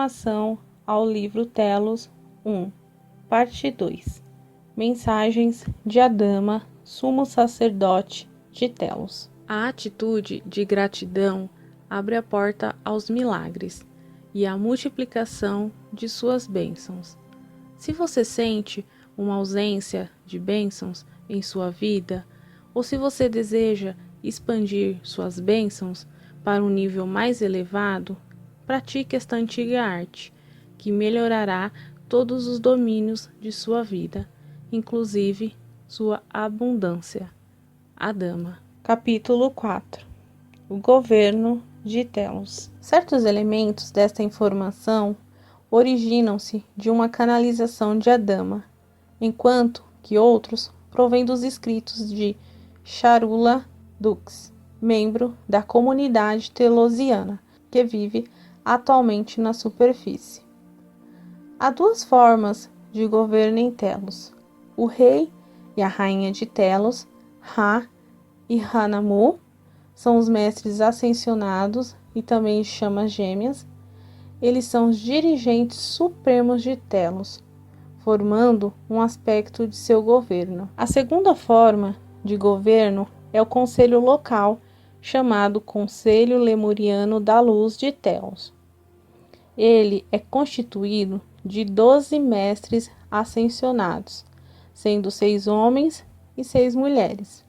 Continuação ao livro Telos 1, parte 2. Mensagens de Adama, sumo sacerdote de Telos. A atitude de gratidão abre a porta aos milagres e à multiplicação de suas bênçãos. Se você sente uma ausência de bênçãos em sua vida, ou se você deseja expandir suas bênçãos para um nível mais elevado, pratique esta antiga arte, que melhorará todos os domínios de sua vida, inclusive sua abundância. Adama. Capítulo 4. O governo de Telos. Certos elementos desta informação originam-se de uma canalização de Adama, enquanto que outros provêm dos escritos de Charula Dux, membro da comunidade telosiana, que vive atualmente na superfície. Há duas formas de governo em Telos: o rei e a rainha de Telos, Ra e Hanamu, são os mestres ascensionados e também chamas gêmeas. Eles são os dirigentes supremos de Telos, formando um aspecto de seu governo. A segunda forma de governo é o conselho local, chamado Conselho Lemuriano da Luz de Telos. Ele é constituído de 12 mestres ascensionados, sendo 6 homens e 6 mulheres,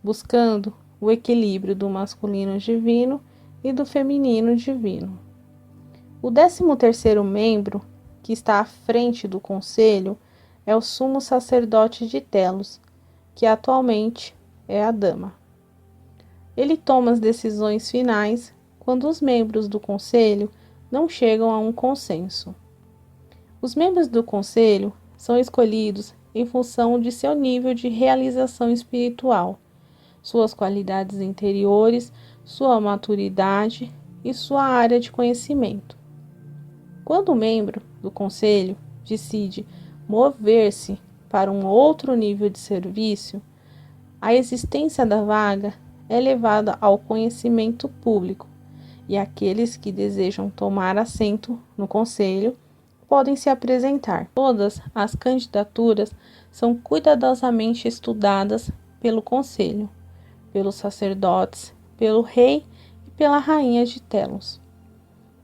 buscando o equilíbrio do masculino divino e do feminino divino. O 13º membro, que está à frente do conselho, é o sumo sacerdote de Telos, que atualmente é Adama. Ele toma as decisões finais quando os membros do conselho não chegam a um consenso. Os membros do conselho são escolhidos em função de seu nível de realização espiritual, suas qualidades interiores, sua maturidade e sua área de conhecimento. Quando o membro do conselho decide mover-se para um outro nível de serviço, a existência da vaga é levada ao conhecimento público e aqueles que desejam tomar assento no conselho podem se apresentar. Todas as candidaturas são cuidadosamente estudadas pelo conselho, pelos sacerdotes, pelo rei e pela rainha de Telos.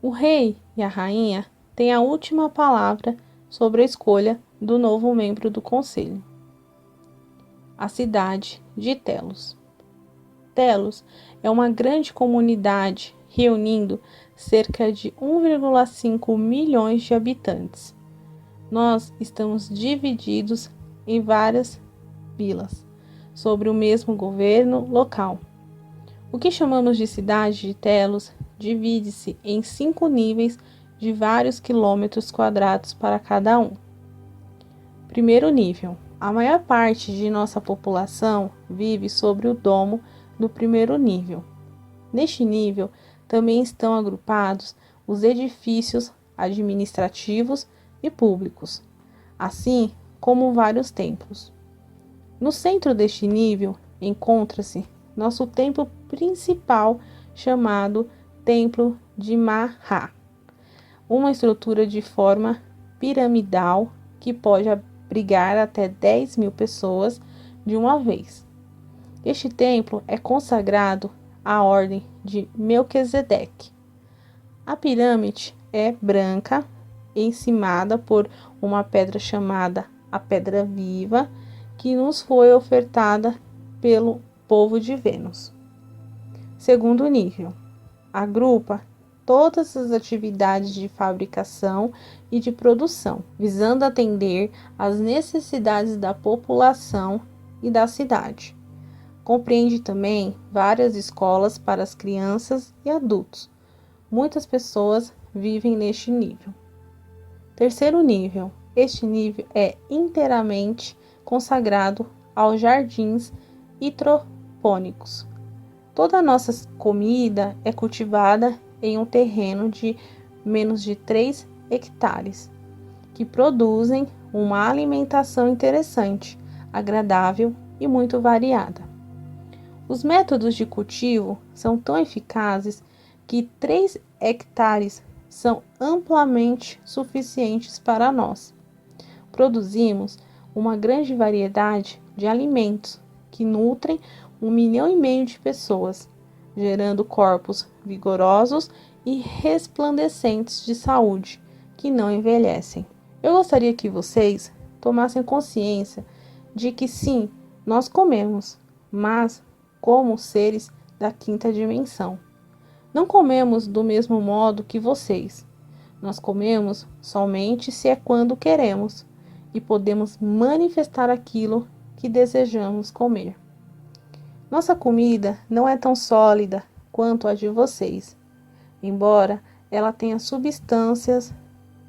O rei e a rainha têm a última palavra sobre a escolha do novo membro do conselho. A cidade de Telos. Telos é uma grande comunidade reunindo cerca de 1,5 milhões de habitantes. Nós estamos divididos em várias vilas, sobre o mesmo governo local. O que chamamos de cidade de Telos divide-se em 5 níveis de vários quilômetros quadrados para cada um. Primeiro nível. A maior parte de nossa população vive sobre o domo do primeiro nível. Neste nível também estão agrupados os edifícios administrativos e públicos, assim como vários templos. No centro deste nível encontra-se nosso templo principal, chamado Templo de Maha, uma estrutura de forma piramidal que pode abrigar até 10.000 pessoas de uma vez. Este templo é consagrado à ordem de Melquisedeque. A pirâmide é branca, encimada por uma pedra chamada a Pedra Viva, que nos foi ofertada pelo povo de Vênus. Segundo nível. Agrupa todas as atividades de fabricação e de produção, visando atender às necessidades da população e da cidade. Compreende também várias escolas para as crianças e adultos. Muitas pessoas vivem neste nível. Terceiro nível. Este nível é inteiramente consagrado aos jardins hidropônicos. Toda a nossa comida é cultivada em um terreno de menos de 3 hectares, que produzem uma alimentação interessante, agradável e muito variada. Os métodos de cultivo são tão eficazes que 3 hectares são amplamente suficientes para nós. Produzimos uma grande variedade de alimentos que nutrem 1,5 milhão de pessoas, gerando corpos vigorosos e resplandecentes de saúde, que não envelhecem. Eu gostaria que vocês tomassem consciência de que sim, nós comemos, mas como seres da quinta dimensão. Não comemos do mesmo modo que vocês. Nós comemos somente se é quando queremos e podemos manifestar aquilo que desejamos comer. Nossa comida não é tão sólida quanto a de vocês, embora ela tenha substâncias,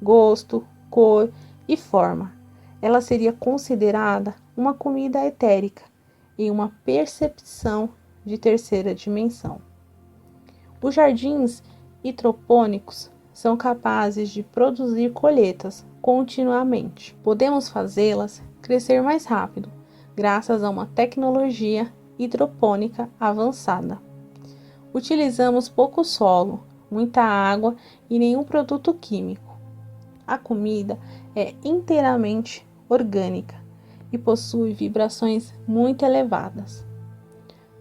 gosto, cor e forma. Ela seria considerada uma comida etérica em uma percepção de terceira dimensão. Os jardins hidropônicos são capazes de produzir colheitas continuamente. Podemos fazê-las crescer mais rápido, graças a uma tecnologia hidropônica avançada. Utilizamos pouco solo, muita água e nenhum produto químico. A comida é inteiramente orgânica e possui vibrações muito elevadas.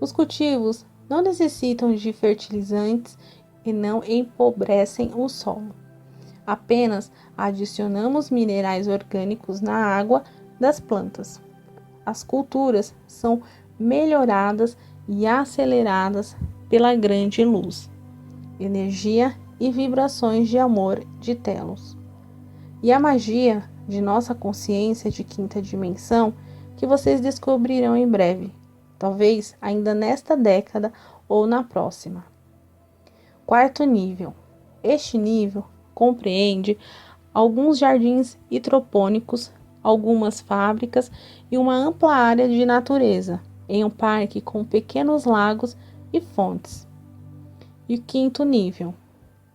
Os cultivos não necessitam de fertilizantes e não empobrecem o solo. Apenas adicionamos minerais orgânicos na água das plantas. As culturas são melhoradas e aceleradas pela grande luz, energia e vibrações de amor de Telos. E a magia de nossa consciência de quinta dimensão que vocês descobrirão em breve, talvez ainda nesta década ou na próxima. Quarto nível. Este nível compreende alguns jardins hidropônicos, algumas fábricas e uma ampla área de natureza, em um parque com pequenos lagos e fontes. E o quinto nível.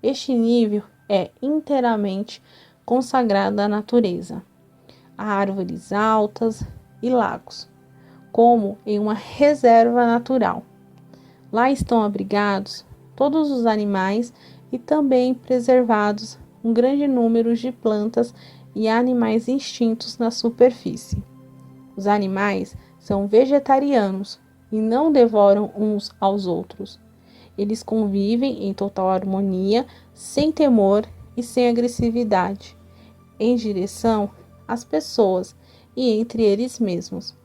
Este nível é inteiramente consagrado à natureza, a árvores altas e lagos, como em uma reserva natural. Lá estão abrigados todos os animais e também preservados um grande número de plantas e animais extintos na superfície. Os animais são vegetarianos e não devoram uns aos outros. Eles convivem em total harmonia, sem temor e sem agressividade, em direção às pessoas e entre eles mesmos.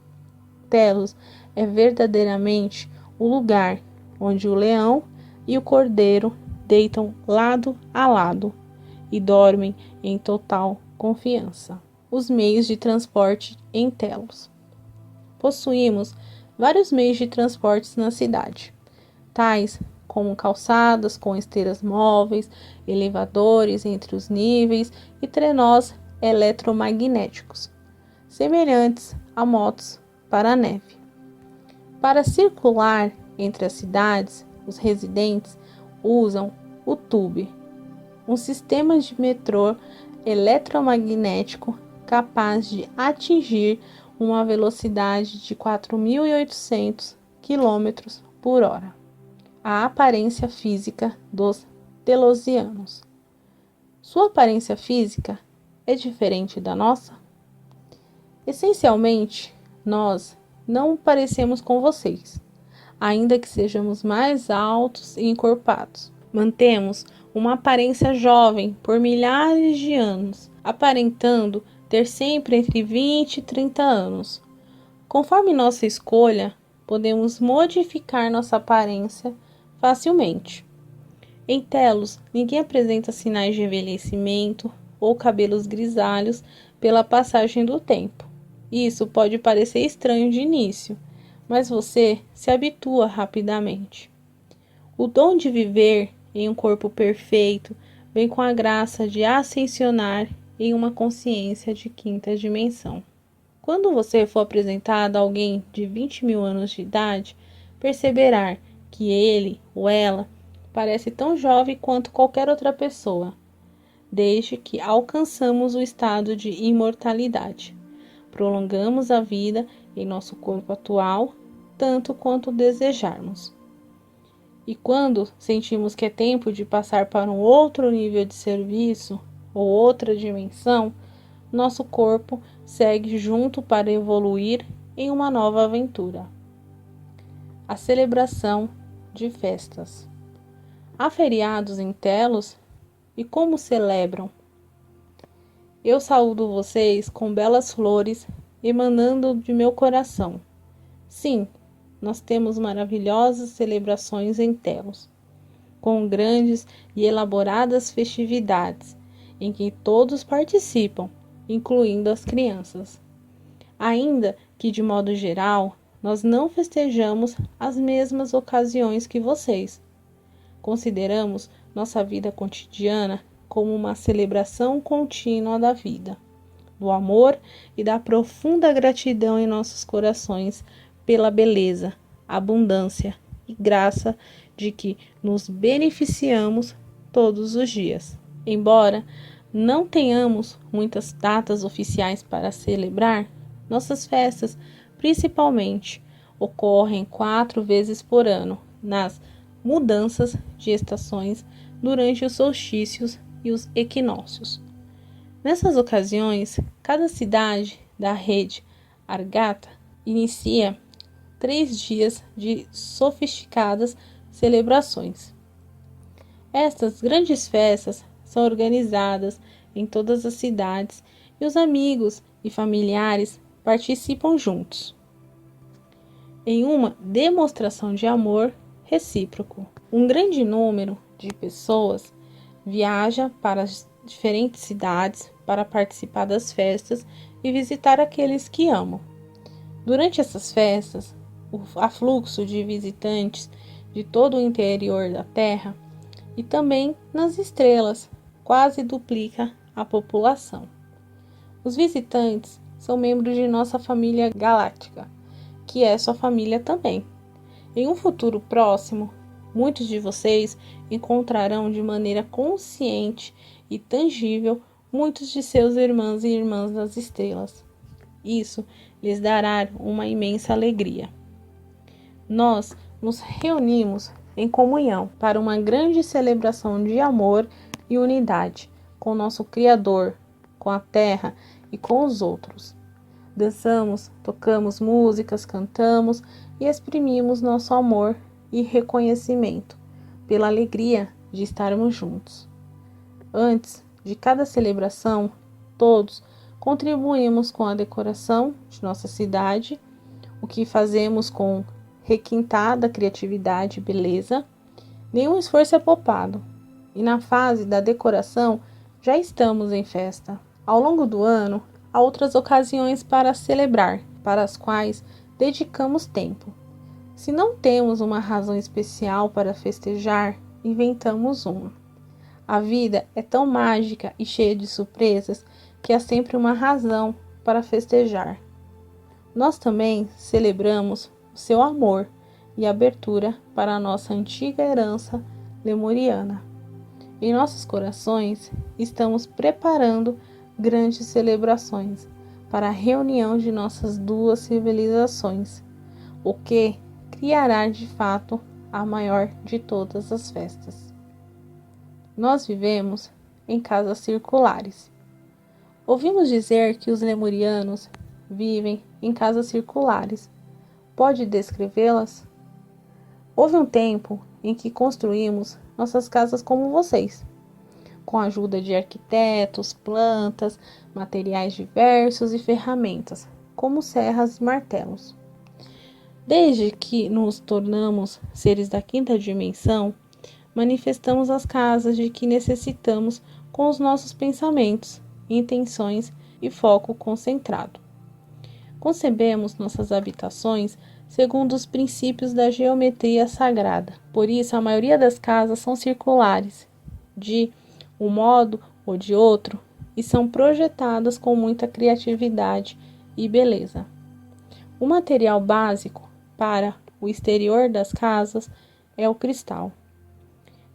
Telos é verdadeiramente o lugar onde o leão e o cordeiro deitam lado a lado e dormem em total confiança. Os meios de transporte em Telos. Possuímos vários meios de transporte na cidade, tais como calçadas com esteiras móveis, elevadores entre os níveis e trenós eletromagnéticos, semelhantes a motos para a neve. Para circular entre as cidades, os residentes usam o tube, um sistema de metrô eletromagnético capaz de atingir uma velocidade de 4.800 km por hora. A aparência física dos telosianos. Sua aparência física é diferente da nossa? Essencialmente, nós não parecemos com vocês, ainda que sejamos mais altos e encorpados. Mantemos uma aparência jovem por milhares de anos, aparentando ter sempre entre 20 e 30 anos. Conforme nossa escolha, podemos modificar nossa aparência facilmente. Em Telos, ninguém apresenta sinais de envelhecimento ou cabelos grisalhos pela passagem do tempo. Isso pode parecer estranho de início, mas você se habitua rapidamente. O dom de viver em um corpo perfeito vem com a graça de ascensionar em uma consciência de quinta dimensão. Quando você for apresentado a alguém de 20.000 anos de idade, perceberá que ele ou ela parece tão jovem quanto qualquer outra pessoa, desde que alcançamos o estado de imortalidade. Prolongamos a vida em nosso corpo atual, tanto quanto desejarmos. E quando sentimos que é tempo de passar para um outro nível de serviço ou outra dimensão, nosso corpo segue junto para evoluir em uma nova aventura. A celebração de festas. Há feriados em Telos e como celebram? Eu saúdo vocês com belas flores emanando de meu coração. Sim, nós temos maravilhosas celebrações em Telos, com grandes e elaboradas festividades, em que todos participam, incluindo as crianças. Ainda que, de modo geral, nós não festejamos as mesmas ocasiões que vocês. Consideramos nossa vida cotidiana como uma celebração contínua da vida, do amor e da profunda gratidão em nossos corações pela beleza, abundância e graça de que nos beneficiamos todos os dias. Embora não tenhamos muitas datas oficiais para celebrar, nossas festas, principalmente, ocorrem 4 vezes por ano, nas mudanças de estações durante os solstícios e os equinócios. Nessas ocasiões, cada cidade da rede Argata inicia 3 dias de sofisticadas celebrações. Estas grandes festas são organizadas em todas as cidades e os amigos e familiares participam juntos, em uma demonstração de amor recíproco. Um grande número de pessoas viaja para as diferentes cidades para participar das festas e visitar aqueles que amam. Durante essas festas, o afluxo de visitantes de todo o interior da Terra e também nas estrelas quase duplica a população. Os visitantes são membros de nossa família galáctica, que é sua família também. Em um futuro próximo, muitos de vocês encontrarão de maneira consciente e tangível muitos de seus irmãos e irmãs das estrelas. Isso lhes dará uma imensa alegria. Nós nos reunimos em comunhão para uma grande celebração de amor e unidade com nosso Criador, com a Terra e com os outros. Dançamos, tocamos músicas, cantamos e exprimimos nosso amor e reconhecimento pela alegria de estarmos juntos. Antes de cada celebração, todos contribuímos com a decoração de nossa cidade, o que fazemos com requintada criatividade e beleza. Nenhum esforço é poupado, e na fase da decoração já estamos em festa. Ao longo do ano, há outras ocasiões para celebrar, para as quais dedicamos tempo. Se não temos uma razão especial para festejar, inventamos uma. A vida é tão mágica e cheia de surpresas que há sempre uma razão para festejar. Nós também celebramos o seu amor e abertura para a nossa antiga herança lemuriana. Em nossos corações, estamos preparando grandes celebrações para a reunião de nossas duas civilizações, o que criará de fato a maior de todas as festas. Nós vivemos em casas circulares. Ouvimos dizer que os lemurianos vivem em casas circulares. Pode descrevê-las? Houve um tempo em que construímos nossas casas como vocês, com a ajuda de arquitetos, plantas, materiais diversos e ferramentas, como serras e martelos. Desde que nos tornamos seres da quinta dimensão, manifestamos as casas de que necessitamos com os nossos pensamentos, intenções e foco concentrado. Concebemos nossas habitações segundo os princípios da geometria sagrada. Por isso, a maioria das casas são circulares, de um modo ou de outro, e são projetadas com muita criatividade e beleza. O material básico para o exterior das casas é o cristal.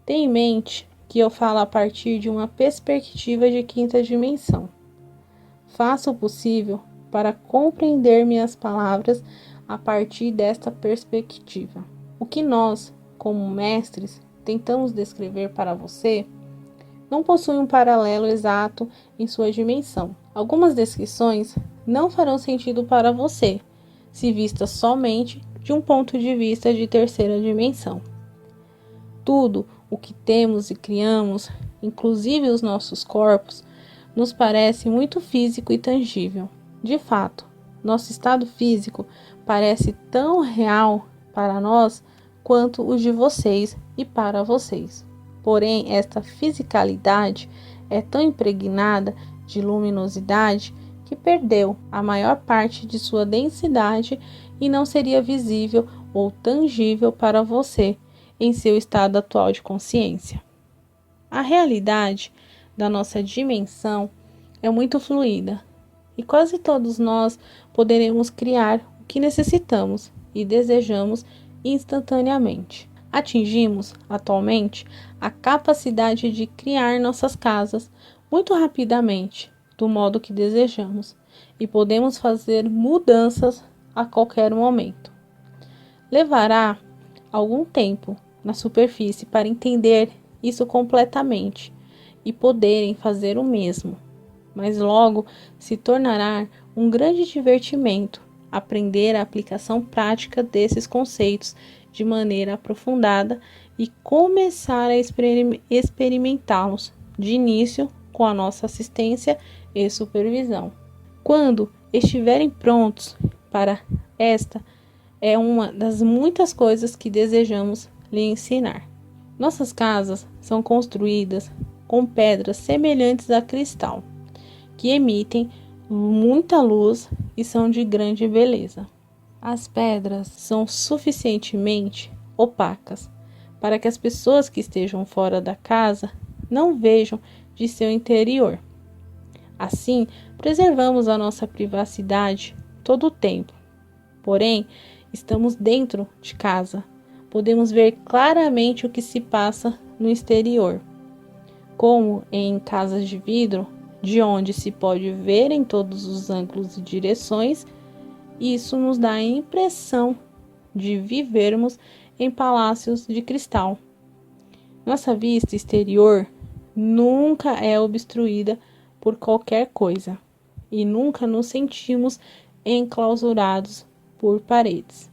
Tenha em mente que eu falo a partir de uma perspectiva de quinta dimensão. Faça o possível para compreender minhas palavras a partir desta perspectiva. O que nós como mestres, tentamos descrever para você, não possuem um paralelo exato em sua dimensão. Algumas descrições não farão sentido para você, se vistas somente de um ponto de vista de terceira dimensão. Tudo o que temos e criamos, inclusive os nossos corpos, nos parece muito físico e tangível. De fato, nosso estado físico parece tão real para nós quanto o de vocês e para vocês. Porém, esta fisicalidade é tão impregnada de luminosidade que perdeu a maior parte de sua densidade e não seria visível ou tangível para você em seu estado atual de consciência. A realidade da nossa dimensão é muito fluida e quase todos nós poderemos criar o que necessitamos e desejamos instantaneamente. Atingimos, atualmente, a capacidade de criar nossas casas muito rapidamente, do modo que desejamos, e podemos fazer mudanças a qualquer momento. Levará algum tempo na superfície para entender isso completamente e poderem fazer o mesmo, mas logo se tornará um grande divertimento aprender a aplicação prática desses conceitos de maneira aprofundada e começar a experimentá-los de início com a nossa assistência e supervisão. Quando estiverem prontos para esta, é uma das muitas coisas que desejamos lhe ensinar. Nossas casas são construídas com pedras semelhantes a cristal, que emitem muita luz e são de grande beleza. As pedras são suficientemente opacas para que as pessoas que estejam fora da casa não vejam de seu interior. Assim, preservamos a nossa privacidade todo o tempo. Porém, estamos dentro de casa. Podemos ver claramente o que se passa no exterior, como em casas de vidro, de onde se pode ver em todos os ângulos e direções. Isso nos dá a impressão de vivermos em palácios de cristal. Nossa vista exterior nunca é obstruída por qualquer coisa e nunca nos sentimos enclausurados por paredes.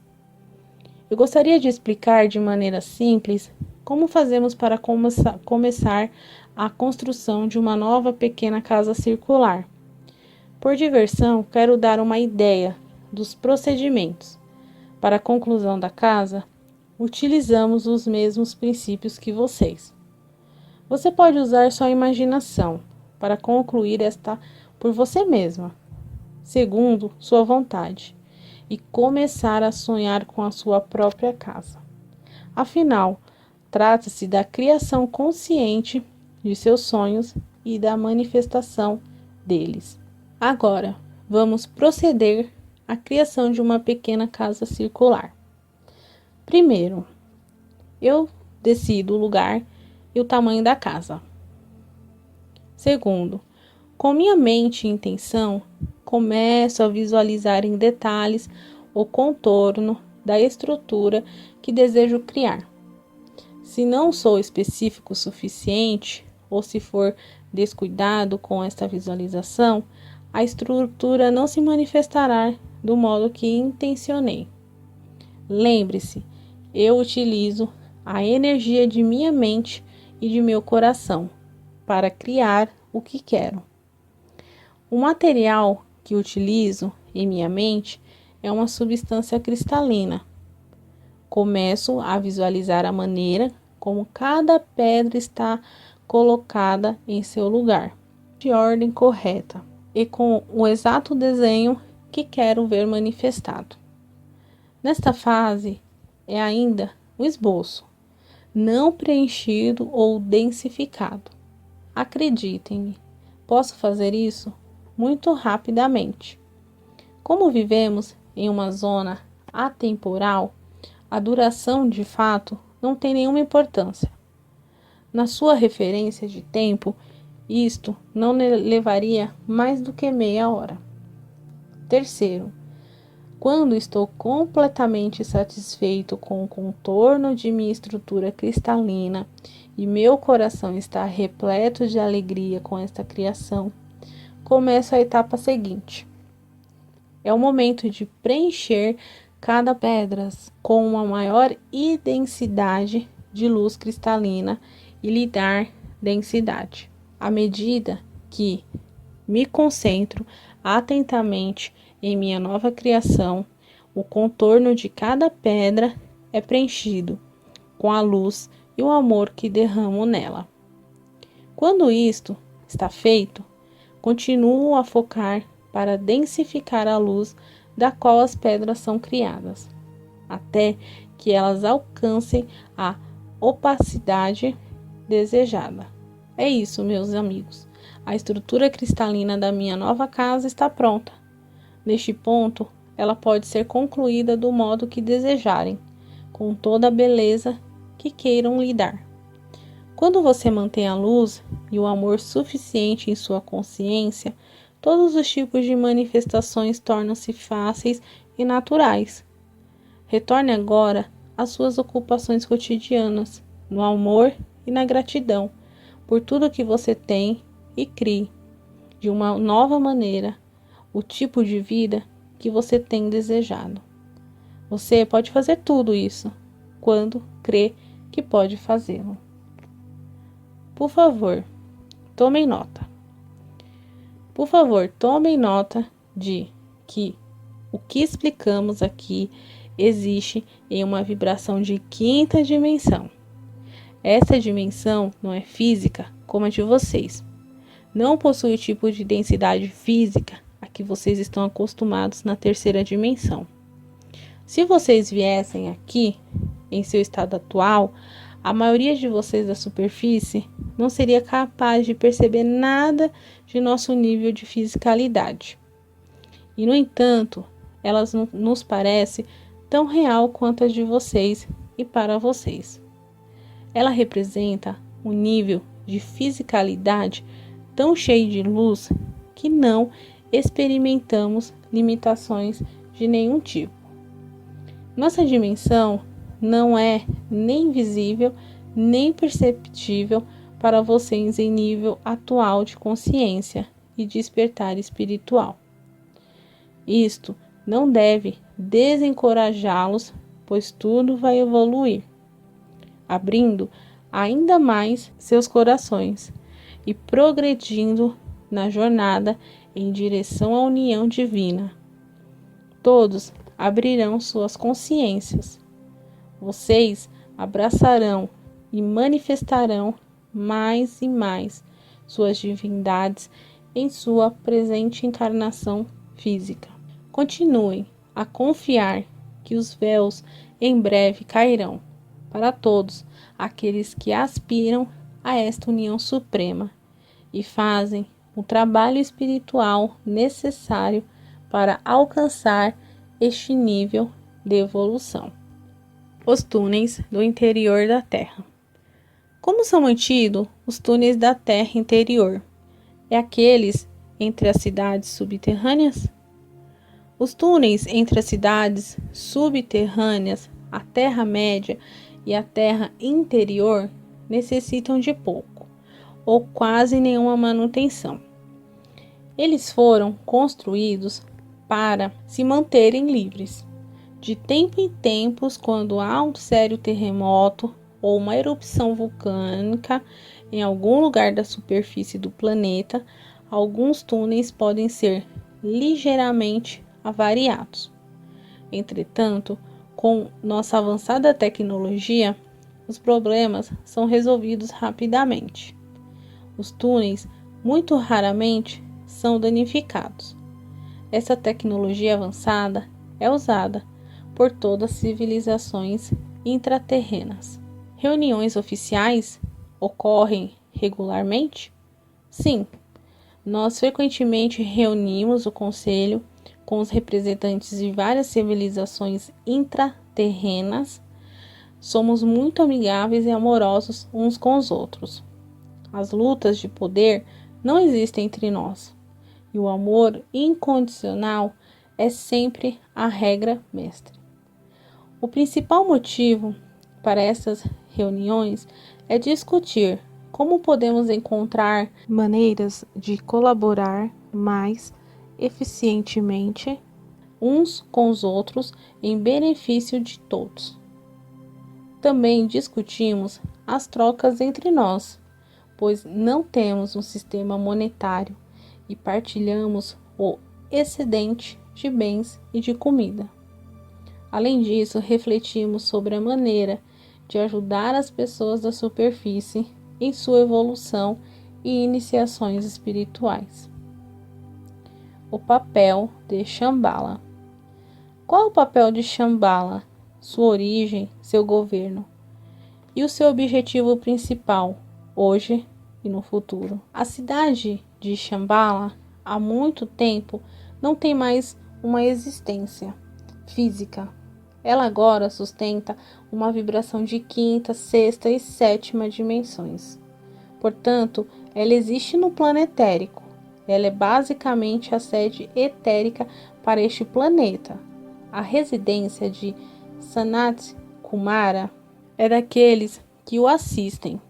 Eu gostaria de explicar de maneira simples como fazemos para começar a construção de uma nova pequena casa circular. Por diversão, quero dar uma ideia dos procedimentos. Para a conclusão da casa, utilizamos os mesmos princípios que vocês. Você pode usar sua imaginação para concluir esta por você mesma, segundo sua vontade, e começar a sonhar com a sua própria casa. Afinal, trata-se da criação consciente de seus sonhos e da manifestação deles. Agora, vamos proceder à criação de uma pequena casa circular. Primeiro, eu decido o lugar e o tamanho da casa. Segundo, com minha mente e intenção, começo a visualizar em detalhes o contorno da estrutura que desejo criar. Se não sou específico o suficiente, ou se for descuidado com esta visualização, a estrutura não se manifestará do modo que intencionei. Lembre-se, eu utilizo a energia de minha mente e de meu coração para criar o que quero. O material que utilizo em minha mente é uma substância cristalina. Começo a visualizar a maneira como cada pedra está colocada em seu lugar, de ordem correta e com o exato desenho que quero ver manifestado. Nesta fase é ainda o esboço, não preenchido ou densificado. Acreditem-me, posso fazer isso muito rapidamente. Como vivemos em uma zona atemporal, a duração de fato não tem nenhuma importância. Na sua referência de tempo, isto não levaria mais do que meia hora. Terceiro, Quando estou completamente satisfeito com o contorno de minha estrutura cristalina e meu coração está repleto de alegria com esta criação, começo a etapa seguinte. É o momento de preencher cada pedra com uma maior densidade de luz cristalina e lhe dar densidade. À medida que me concentro atentamente em minha nova criação, o contorno de cada pedra é preenchido com a luz e o amor que derramo nela. Quando isto está feito, continuo a focar para densificar a luz da qual as pedras são criadas, até que elas alcancem a opacidade desejada. É isso, meus amigos. A estrutura cristalina da minha nova casa está pronta. Neste ponto, ela pode ser concluída do modo que desejarem, com toda a beleza que queiram lhe dar. Quando você mantém a luz e o amor suficiente em sua consciência, todos os tipos de manifestações tornam-se fáceis e naturais. Retorne agora às suas ocupações cotidianas, no amor e na gratidão por tudo que você tem e crie, de uma nova maneira, o tipo de vida que você tem desejado. Você pode fazer tudo isso quando crê que pode fazê-lo. Por favor, tomem nota. Por favor, tomem nota de que o que explicamos aqui existe em uma vibração de quinta dimensão. Essa dimensão não é física como a de vocês. Não possui o tipo de densidade física a que vocês estão acostumados na terceira dimensão. Se vocês viessem aqui, em seu estado atual, a maioria de vocês da superfície não seria capaz de perceber nada de nosso nível de fisicalidade. E, no entanto, elas nos parece tão real quanto a de vocês e para vocês. Ela representa um nível de fisicalidade tão cheio de luz que não experimentamos limitações de nenhum tipo. Nossa dimensão não é nem visível, nem perceptível para vocês em nível atual de consciência e despertar espiritual. Isto não deve desencorajá-los, pois tudo vai evoluir, abrindo ainda mais seus corações e progredindo na jornada em direção à união divina. Todos abrirão suas consciências. Vocês abraçarão e manifestarão mais e mais suas divindades em sua presente encarnação física. Continuem a confiar que os véus em breve cairão para todos aqueles que aspiram a esta união suprema e fazem o trabalho espiritual necessário para alcançar este nível de evolução. Os túneis do interior da Terra. Como são mantidos os túneis da Terra interior? É aqueles entre as cidades subterrâneas? Os túneis entre as cidades subterrâneas, a Terra-média e a Terra interior necessitam de pouco ou quase nenhuma manutenção. Eles foram construídos para se manterem livres. De tempo em tempos, quando há um sério terremoto ou uma erupção vulcânica em algum lugar da superfície do planeta, alguns túneis podem ser ligeiramente avariados. Entretanto, com nossa avançada tecnologia, os problemas são resolvidos rapidamente. Os túneis, muito raramente, são danificados. Essa tecnologia avançada é usada por todas as civilizações intraterrenas. Reuniões oficiais ocorrem regularmente? Sim, nós frequentemente reunimos o conselho com os representantes de várias civilizações intraterrenas. Somos muito amigáveis e amorosos uns com os outros. As lutas de poder não existem entre nós, e o amor incondicional é sempre a regra mestre. O principal motivo para essas reuniões é discutir como podemos encontrar maneiras de colaborar mais eficientemente uns com os outros em benefício de todos. Também discutimos as trocas entre nós, pois não temos um sistema monetário e partilhamos o excedente de bens e de comida. Além disso, refletimos sobre a maneira de ajudar as pessoas da superfície em sua evolução e iniciações espirituais. O papel de Shambhala. Qual é o papel de Shambhala, sua origem, seu governo e o seu objetivo principal, hoje e no futuro? A cidade de Shambhala, há muito tempo, não tem mais uma existência física. Ela agora sustenta uma vibração de quinta, sexta e sétima dimensões. Portanto, ela existe no plano etérico. Ela é basicamente a sede etérica para este planeta. A residência de Sanat Kumara é daqueles que o assistem.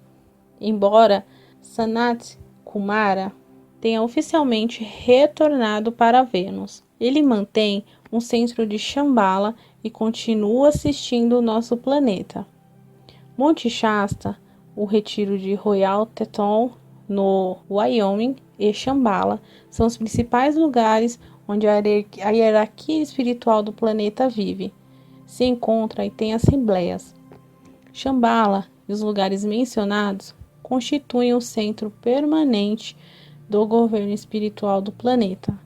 Embora Sanat Kumara tenha oficialmente retornado para Vênus, ele mantém um centro de Shambhala e continua assistindo o nosso planeta. Monte Shasta, o retiro de Royal Teton, no Wyoming, e Shambhala são os principais lugares onde a hierarquia espiritual do planeta vive, se encontra e tem assembleias. Shambhala e os lugares mencionados constituem o centro permanente do governo espiritual do planeta.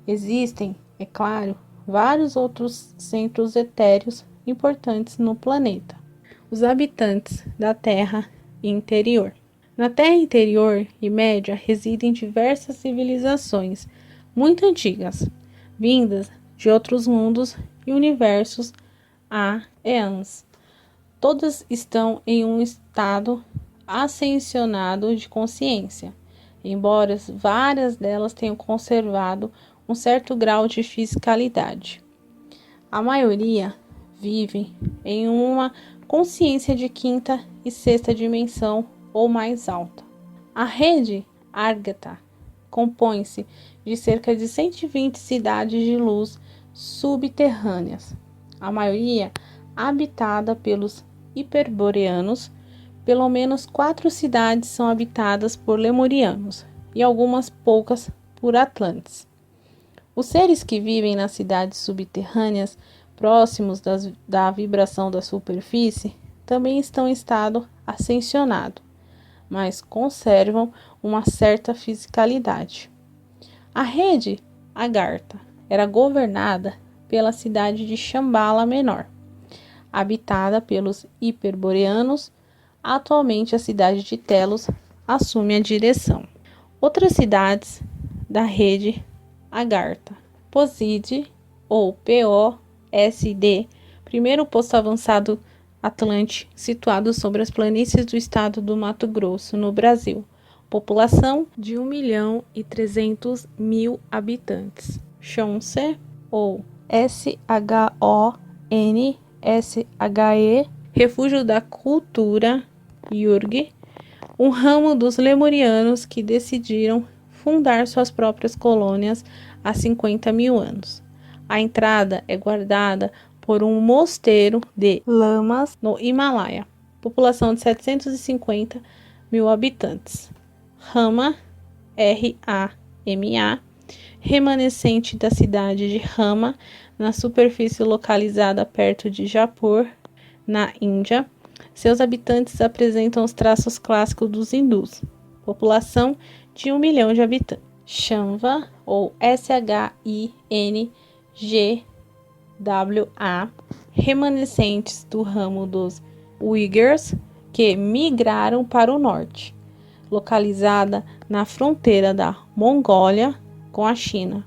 Existem, é claro, vários outros centros etéreos importantes no planeta. Os habitantes da Terra interior. Na Terra interior e média residem diversas civilizações muito antigas, vindas de outros mundos e universos há eons. Todas estão em um estado ascensionado de consciência, embora várias delas tenham conservado um certo grau de fisicalidade. A maioria vive em uma consciência de quinta e sexta dimensão ou mais alta. A rede Argata compõe-se de cerca de 120 cidades de luz subterrâneas, a maioria habitada pelos hiperboreanos. Pelo menos 4 cidades são habitadas por lemurianos e algumas poucas por atlantes. Os seres que vivem nas cidades subterrâneas, próximos da vibração da superfície, também estão em estado ascensionado, mas conservam uma certa fisicalidade. A rede Agartha era governada pela cidade de Shambhala Menor, habitada pelos hiperboreanos. Atualmente, a cidade de Telos assume a direção. Outras cidades da rede Agartha: Poside, ou POSD, primeiro posto avançado Atlante, situado sobre as planícies do estado do Mato Grosso, no Brasil. População de 1.300.000 habitantes. Shonse, ou SHONSHE, refúgio da cultura Yurgi, um ramo dos lemurianos que decidiram fundar suas próprias colônias há 50.000 anos. A entrada é guardada por um mosteiro de lamas no Himalaia. População de 750.000 habitantes. Rama, RAMA, remanescente da cidade de Rama, na superfície localizada perto de Jaipur, na Índia. Seus habitantes apresentam os traços clássicos dos hindus. População de 1 milhão de habitantes. Shanva, ou SHINGWA, remanescentes do ramo dos Uyghurs que migraram para o norte, localizada na fronteira da Mongólia com a China,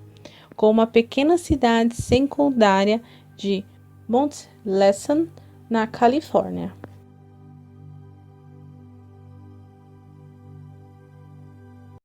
com uma pequena cidade secundária de Mount Pleasant, na Califórnia.